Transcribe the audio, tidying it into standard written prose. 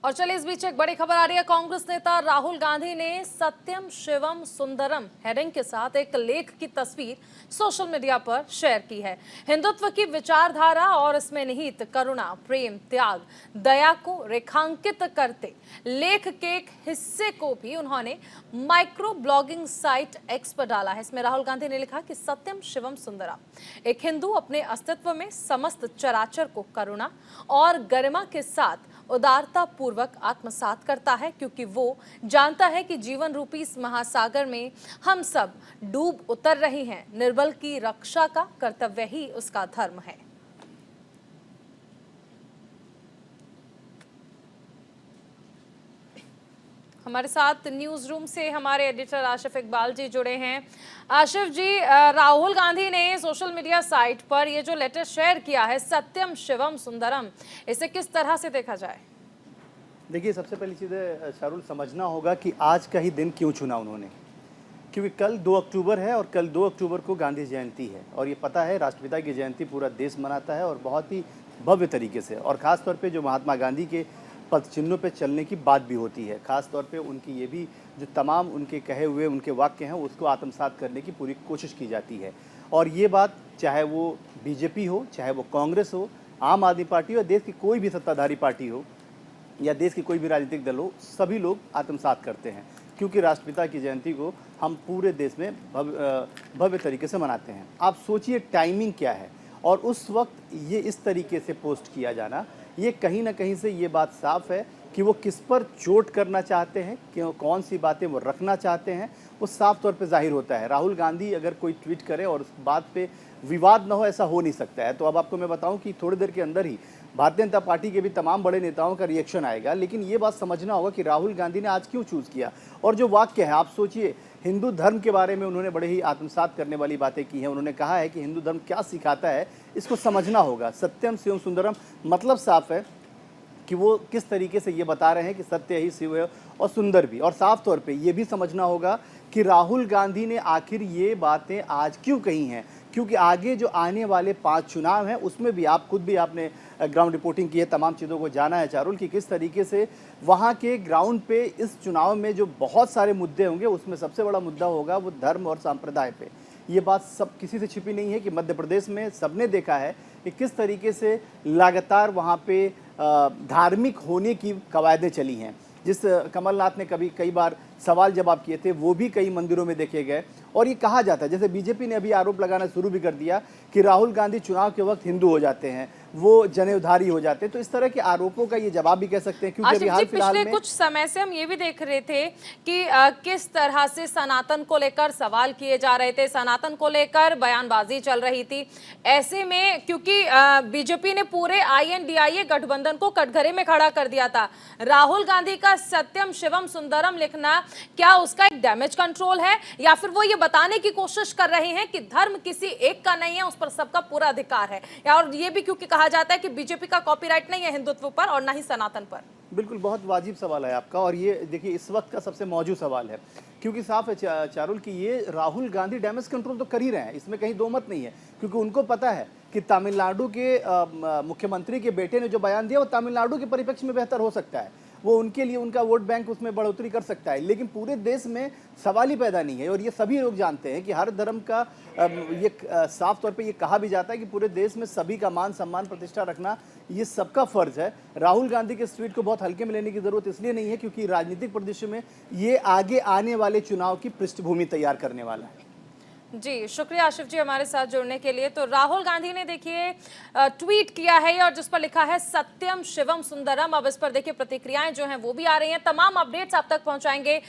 और चलिए इस बीच एक बड़ी खबर आ रही है। कांग्रेस नेता राहुल गांधी ने सत्यम शिवम सुंदरम हेडिंग के साथ एक लेख की तस्वीर सोशल मीडिया पर शेयर की है। हिंदुत्व की विचारधारा और इसमें निहित करुणा, प्रेम, त्याग, दया को रेखांकित करते लेख के एक हिस्से को भी उन्होंने माइक्रो ब्लॉगिंग साइट एक्स पर डाला है। इसमें राहुल गांधी ने लिखा कि सत्यम शिवम सुंदरम, एक हिंदू अपने अस्तित्व में समस्त चराचर को करुणा और गरिमा के साथ उदारता पूर्वक आत्मसात करता है, क्योंकि वो जानता है कि जीवन रूपी इस महासागर में हम सब डूब उतर रहे हैं। निर्बल की रक्षा का कर्तव्य ही उसका धर्म है। हमारे साथ न्यूज रूम से हमारे एडिटर आशिफ इकबाल जी जुड़े हैं। आशिफ जी, राहुल गांधी ने सोशल मीडिया साइट पर ये जो लेटर शेयर किया है सत्यम शिवम सुंदरम, इसे किस तरह से देखा जाए? देखिए, सबसे पहली चीज़ है शारुल, समझना होगा कि आज का ही दिन क्यों चुना उन्होंने, क्योंकि कल 2 अक्टूबर है और कल 2 अक्टूबर को गांधी जयंती है। और ये पता है, राष्ट्रपिता की जयंती पूरा देश मनाता है और बहुत ही भव्य तरीके से, और ख़ास तौर पे जो महात्मा गांधी के पद चिन्हों पे चलने की बात भी होती है। ख़ास तौर पे उनकी ये भी जो तमाम उनके कहे हुए उनके वाक्य हैं उसको आत्मसात करने की पूरी कोशिश की जाती है। और ये बात चाहे वो बीजेपी हो, चाहे वो कांग्रेस हो, आम आदमी पार्टी हो, देश की कोई भी सत्ताधारी पार्टी हो या देश की कोई भी राजनीतिक दल हो, सभी लोग आत्मसात करते हैं, क्योंकि राष्ट्रपिता की जयंती को हम पूरे देश में भव्य तरीके से मनाते हैं। आप सोचिए टाइमिंग क्या है, और उस वक्त ये इस तरीके से पोस्ट किया जाना, ये कहीं ना कहीं से ये बात साफ है कि वो किस पर चोट करना चाहते हैं, कि कौन सी बातें वो रखना चाहते हैं, वो साफ तौर पे जाहिर होता है। राहुल गांधी अगर कोई ट्वीट करे और उस बात पे विवाद ना हो, ऐसा हो नहीं सकता है। तो अब आपको मैं बताऊं कि थोड़ी देर के अंदर ही भारतीय जनता पार्टी के भी तमाम बड़े नेताओं का रिएक्शन आएगा, लेकिन ये बात समझना होगा कि राहुल गांधी ने आज क्यों चूज़ किया। और जो वाक्य है, आप सोचिए, हिंदू धर्म के बारे में उन्होंने बड़े ही आत्मसात करने वाली बातें की हैं। उन्होंने कहा है कि हिंदू धर्म क्या सिखाता है, इसको समझना होगा। सत्यम शिवम सुंदरम, मतलब साफ है कि वो किस तरीके से ये बता रहे हैं कि सत्य ही शिव है और सुंदर भी। और साफ तौर पे ये भी समझना होगा कि राहुल गांधी ने आखिर ये बातें आज क्यों कही हैं, क्योंकि आगे जो आने वाले 5 चुनाव हैं उसमें भी आप खुद भी आपने ग्राउंड रिपोर्टिंग की है, तमाम चीज़ों को जाना है चारुल, कि किस तरीके से वहाँ के ग्राउंड पे इस चुनाव में जो बहुत सारे मुद्दे होंगे उसमें सबसे बड़ा मुद्दा होगा वो धर्म और सांप्रदाय पे। ये बात सब किसी से छिपी नहीं है कि मध्य प्रदेश में सबने देखा है कि किस तरीके से लगातार वहाँ पे धार्मिक होने की कवायदें चली हैं। जिस कमलनाथ ने कई बार सवाल जवाब किए थे, वो भी कई मंदिरों में देखे गए। और ये कहा जाता है, जैसे बीजेपी ने अभी आरोप लगाना शुरू भी कर दिया कि राहुल गांधी चुनाव के वक्त हिंदू हो जाते हैं, वो जनेऊधारी हो जाते हैं। तो इस तरह के आरोपों का ये जवाब भी कह सकते हैं, क्योंकि अभी हाल फिलहाल में कुछ समय से हम ये भी देख रहे थे कि किस तरह से सनातन को लेकर सवाल किए जा रहे थे, सनातन को लेकर बयानबाजी चल रही थी। ऐसे में क्योंकि बीजेपी ने पूरे INDIA गठबंधन को कटघरे में खड़ा कर दिया था, राहुल गांधी का सत्यम शिवम सुंदरम लिखना क्या उसका एक डैमेज कंट्रोल है, या फिर वो ये बताने की कोशिश कर रहे हैं कि धर्म किसी एक का नहीं है, उस पर सबका पूरा अधिकार है? और ये भी क्योंकि कहा जाता है कि बीजेपी का कॉपीराइट नहीं है हिंदुत्व पर और ना ही सनातन पर। बिल्कुल, बहुत वाजिब सवाल है आपका, और ये देखिए इस वक्त का सबसे मौजूद सवाल है, क्योंकि साफ है चारुल कि ये राहुल गांधी डैमेज कंट्रोल तो कर ही रहे हैं, इसमें कहीं दो मत नहीं है। क्योंकि उनको पता है कि तमिलनाडु के मुख्यमंत्री के बेटे ने जो बयान दिया वो तमिलनाडु के परिप्रेक्ष्य में बेहतर हो सकता है, वो उनके लिए उनका वोट बैंक उसमें बढ़ोतरी कर सकता है, लेकिन पूरे देश में सवाल ही पैदा नहीं है। और ये सभी लोग जानते हैं कि हर धर्म का ये साफ तौर पे ये कहा भी जाता है कि पूरे देश में सभी का मान सम्मान प्रतिष्ठा रखना ये सबका फर्ज है। राहुल गांधी के इस ट्वीट को बहुत हल्के में लेने की जरूरत इसलिए नहीं है क्योंकि राजनीतिक परिदृश्य में ये आगे आने वाले चुनाव की पृष्ठभूमि तैयार करने वाला है। जी, शुक्रिया आशिफ जी हमारे साथ जुड़ने के लिए। तो राहुल गांधी ने देखिए ट्वीट किया है और जिस पर लिखा है सत्यम शिवम सुंदरम। अब इस पर देखिए प्रतिक्रियाएं जो हैं वो भी आ रही हैं। तमाम अपडेट्स आप तक पहुंचाएंगे।